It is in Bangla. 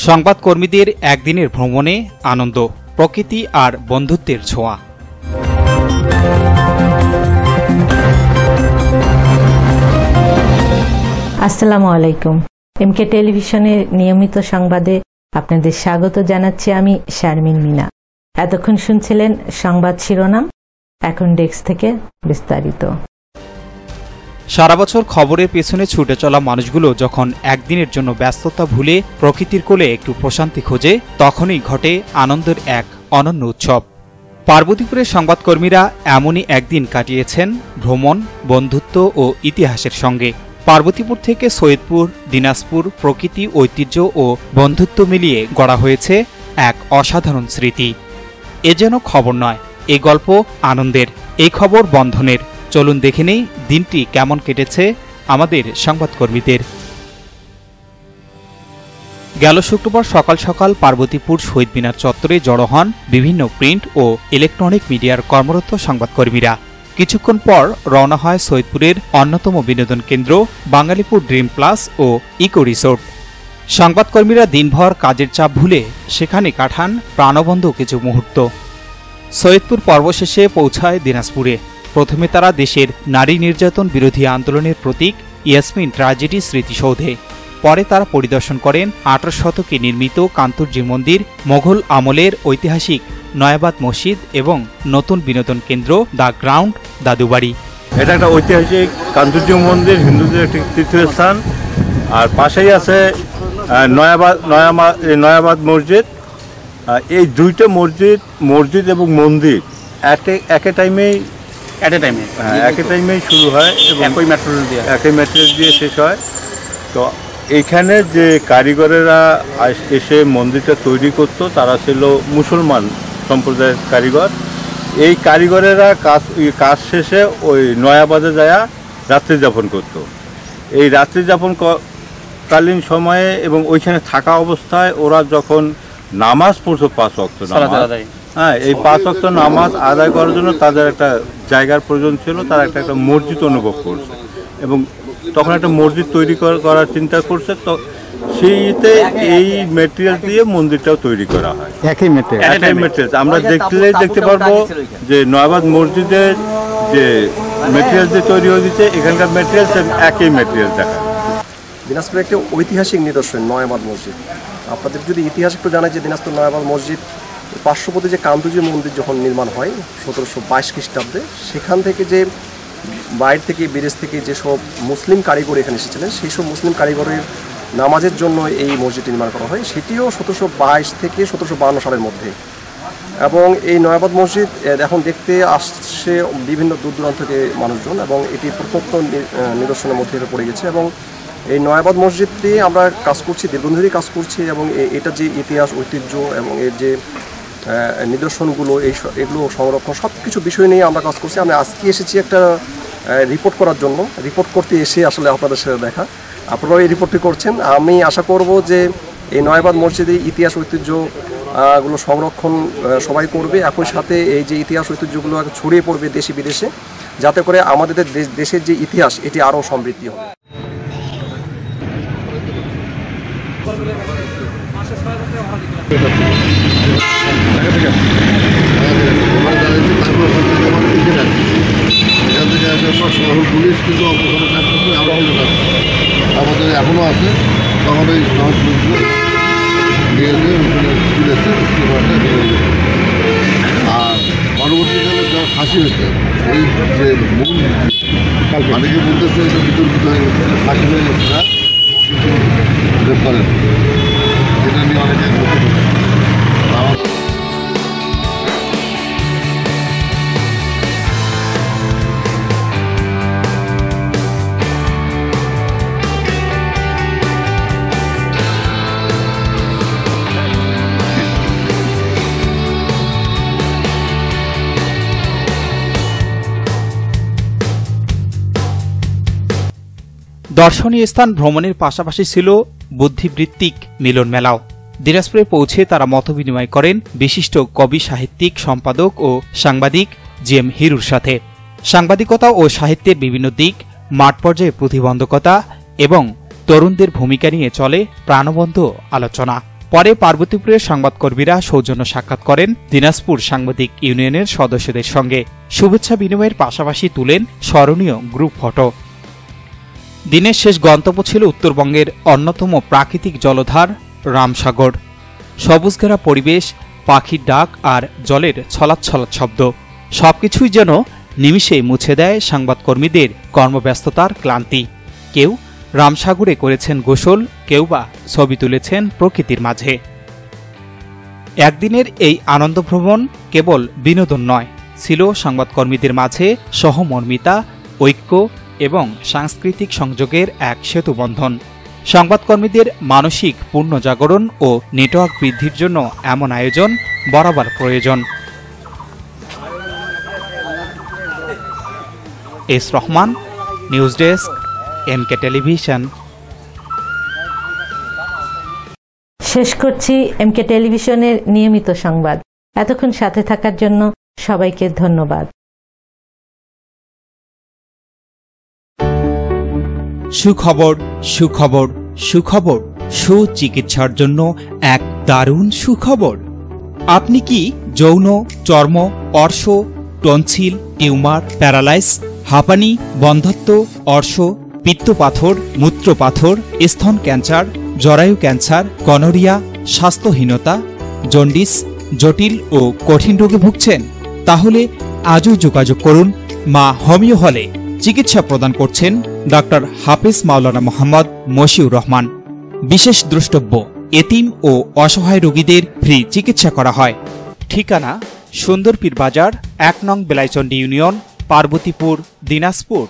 সংবাদকর্মীদের একদিনের ভ্রমণে আনন্দ, প্রকৃতি আর বন্ধুত্বের ছোঁয়া। আসসালামু আলাইকুম। এমকে টেলিভিশনের নিয়মিত সংবাদে আপনাদের স্বাগত জানাচ্ছি আমি শারমিন মিনা। এতক্ষণ শুনছিলেন সংবাদ শিরোনাম, এখন ডেস্ক থেকে বিস্তারিত। সারা বছর খবরের পেছনে ছুটে চলা মানুষগুলো যখন একদিনের জন্য ব্যস্ততা ভুলে প্রকৃতির কোলে একটু প্রশান্তি খোঁজে, তখনই ঘটে আনন্দের এক অনন্য উৎসব। পার্বতীপুরের সংবাদকর্মীরা এমনই একদিন কাটিয়েছেন ভ্রমণ, বন্ধুত্ব ও ইতিহাসের সঙ্গে। পার্বতীপুর থেকে সৈয়দপুর, দিনাজপুর প্রকৃতি, ঐতিহ্য ও বন্ধুত্ব মিলিয়ে গড়া হয়েছে এক অসাধারণ স্মৃতি। এ যেন খবর নয়, এ গল্প আনন্দের, এই খবর বন্ধনের। চলুন দেখে নেই দিনটি কেমন কেটেছে আমাদের সংবাদকর্মীদের। গেল শুক্রবার সকাল সকাল পার্বতীপুর শহীদ মিনার চত্বরে জড়ো হন বিভিন্ন প্রিন্ট ও ইলেকট্রনিক মিডিয়ার কর্মরত সংবাদকর্মীরা। কিছুক্ষণ পর রওনা হয় সৈয়দপুরের অন্যতম বিনোদন কেন্দ্র বাঙালিপুর ড্রিম প্লাস ও ইকো রিসোর্ট। সংবাদকর্মীরা দিনভর কাজের চাপ ভুলে সেখানে কাটান প্রাণবন্ত কিছু মুহূর্ত। সৈয়দপুর পর্ব শেষে পৌঁছায় দিনাজপুরে। প্রথমে তারা দেশের নারী নির্যাতন বিরোধী আন্দোলনের প্রতীক ইয়াসমিন ট্র্যাজেডি স্মৃতিসৌধে। পরে তারা পরিদর্শন করেন 18 শতকে নির্মিত কান্তজি মন্দির, মোগল আমলের ঐতিহাসিক নয়াবাদ মসজিদ এবং নতুন বিনোদন কেন্দ্র দ্য গ্রাউন্ড দাদুবাড়ি। এটা একটা ঐতিহাসিক কান্তজি মন্দির, হিন্দুদের একটি তীর্থস্থান। আর পাশেই আছে নয়াবাদ মসজিদ। এই দুইটা মসজিদ এবং মন্দির একই টাইমেই শুরু হয় এবং একই ম্যাটেরিয়াল দিয়ে শেষ হয়। তো এইখানে যে কারিগরেরা এসে মন্দিরটা তৈরি করতো তারা ছিল মুসলমান সম্প্রদায়ের কারিগর। এই কারিগরেরা কাজ শেষে ওই নয়াবাদে যায়া রাত্রি যাপন করত। এই রাত্রি যাপন কালীন সময়ে এবং ওইখানে থাকা অবস্থায় ওরা যখন নামাজ পড়তো 5 ওয়াক্ত নামাজ, এই 5 ওয়াক্ত নামাজ আদায় করার জন্য তাদের একটা জায়গার প্রয়োজন ছিল। তারা একটা মসজিদ অনুভব করছে এবং তখন একটা মসজিদ তৈরি করার চিন্তা করছে। তো সেইতে এই ম্যাটেরিয়াল দিয়ে মন্দিরটাও তৈরি করা হয়, একই ম্যাটেরিয়াল। আমরা দেখতে পারবো যে নয়াবাদ মসজিদের যে ম্যাটেরিয়াল দিয়ে তৈরি হয়েছে, এখানকার ম্যাটেরিয়াল একই ম্যাটেরিয়াল দেখা যায়। দিনাজপুরের একটা ঐতিহাসিক নিদর্শন নয়াবাদ মসজিদ। আপনাদের যদি ইতিহাস একটু জানাই যে দিনাজপুর নয়াবাদ মসজিদ পার্শ্ববর্তী যে কান্তজি মন্দির যখন নির্মাণ হয় 1722 খ্রিস্টাব্দে, সেখান থেকে যে বাইরে থেকে বিদেশ থেকে যেসব মুসলিম কারিগর এখানে এসেছিলেন, সেই সব মুসলিম কারিগরের নামাজের জন্য এই মসজিদ নির্মাণ করা হয়। সেটিও 1722 থেকে 1752 সালের মধ্যে। এবং এই নয়াবাদ মসজিদ এখন দেখতে আসছে বিভিন্ন দূর দূরান্ত থেকে মানুষজন এবং এটি প্রত্যক্ষ নিদর্শনের মধ্যে পড়ে গেছে। এবং এই নয়াবাদ মসজিদটি আমরা কাজ করছি, দীর্ঘদিন ধরেই কাজ করছি এবং এটা যে ইতিহাস, ঐতিহ্য এবং এর যে নিদর্শনগুলো, এগুলো সংরক্ষণ সব কিছু বিষয় নিয়ে আমরা কাজ করছি। আমরা আজকে এসেছি একটা রিপোর্ট করার জন্য। রিপোর্ট করতে এসে আসলে আপনাদের সাথে দেখা, আপনারাও এই রিপোর্টটি করছেন। আমি আশা করব যে এই নয়াবাদ মসজিদে ইতিহাস ঐতিহ্যগুলো সংরক্ষণ সবাই করবে, একই সাথে এই যে ইতিহাস ঐতিহ্যগুলো ছড়িয়ে পড়বে দেশে বিদেশে, যাতে করে আমাদের দেশের যে ইতিহাস এটি আরও সমৃদ্ধি হবে। পুলিশ কিন্তু আমাদের এখনও আছে, তখন ওই আর পরবর্তীকালে যারা ফাঁসি হয়েছে, এই যে মূল অনেকে বলতেছে যে বিতর্কিত হয়ে গেছে, ফাঁসি হয়ে গেছে না, কিন্তু করেন এটা নিয়ে অনেকে দর্শনীয় স্থান ভ্রমণের পাশাপাশি ছিল বুদ্ধিবৃত্তিক মিলন মেলাও। দিনাজপুরে পৌঁছে তারা মতবিনিময় করেন বিশিষ্ট কবি, সাহিত্যিক, সম্পাদক ও সাংবাদিক GM হিরুর সাথে। সাংবাদিকতা ও সাহিত্যের বিভিন্ন দিক, মাঠ পর্যায়ে প্রতিবন্ধকতা এবং তরুণদের ভূমিকা নিয়ে চলে প্রাণবন্ত আলোচনা। পরে পার্বতীপুরের সংবাদকর্মীরা সৌজন্য সাক্ষাৎ করেন দিনাজপুর সাংবাদিক ইউনিয়নের সদস্যদের সঙ্গে। শুভেচ্ছা বিনিময়ের পাশাপাশি তুলেন স্মরণীয় গ্রুপ ফটো। দিনের শেষ গন্তব্য ছিল উত্তরবঙ্গের অন্যতম প্রাকৃতিক জলধার রামসাগর। সবুজঘেরা পরিবেশ, পাখির ডাক আর জলের ছলাৎ শব্দ সবকিছুই যেন নিমিষেই মুছে দেয় সংবাদকর্মীদের কর্মব্যস্ততার ক্লান্তি। কেউ রামসাগরে করেছেন গোসল, কেউ বা ছবি তুলেছেন প্রকৃতির মাঝে। একদিনের এই আনন্দ ভ্রমণ কেবল বিনোদন নয়, ছিল সংবাদকর্মীদের মাঝে সহমর্মিতা, ঐক্য এবং সাংস্কৃতিক সংযোগের এক সেতুবন্ধন। সংবাদকর্মীদের মানসিক পুনর্জাগরণ ও নেটওয়ার্ক বৃদ্ধির জন্য এমন আয়োজন বরাবর প্রয়োজন। S Rahman, news desk, MK television. শেষ করছি এমকে টেলিভিশনের নিয়মিত সংবাদ। এতক্ষণ সাথে থাকার জন্য সবাইকে ধন্যবাদ। সুখবর, সুখবর, সুখবর। সুচিকিৎসার জন্য এক দারুণ সুখবর। আপনি কি যৌন, চর্ম, অর্শ, টনসিল, টিউমার, প্যারালাইস, হাঁপানি, বন্ধ্যাত্ব, অর্শ, পিত্তপাথর, মূত্রপাথর, স্তন ক্যান্সার, জরায়ু ক্যান্সার, গনোরিয়া, স্বাস্থ্যহীনতা, জন্ডিস, জটিল ও কঠিন রোগে ভুগছেন? তাহলে আজই যোগাযোগ করুন মা হোমিও হলে। চিকিৎসা প্রদান করছেন ডক্টর হাফিজ মাওলানা মোহাম্মদ মশিউর রহমান। বিশেষ দ্রষ্টব্য, এতিম ও অসহায় রোগীদের ফ্রি চিকিৎসা করা হয়। ঠিকানা সুন্দরপীর বাজার, 1 নং বেলাইচন্ডী ইউনিয়ন, পার্বতীপুর, দিনাজপুর।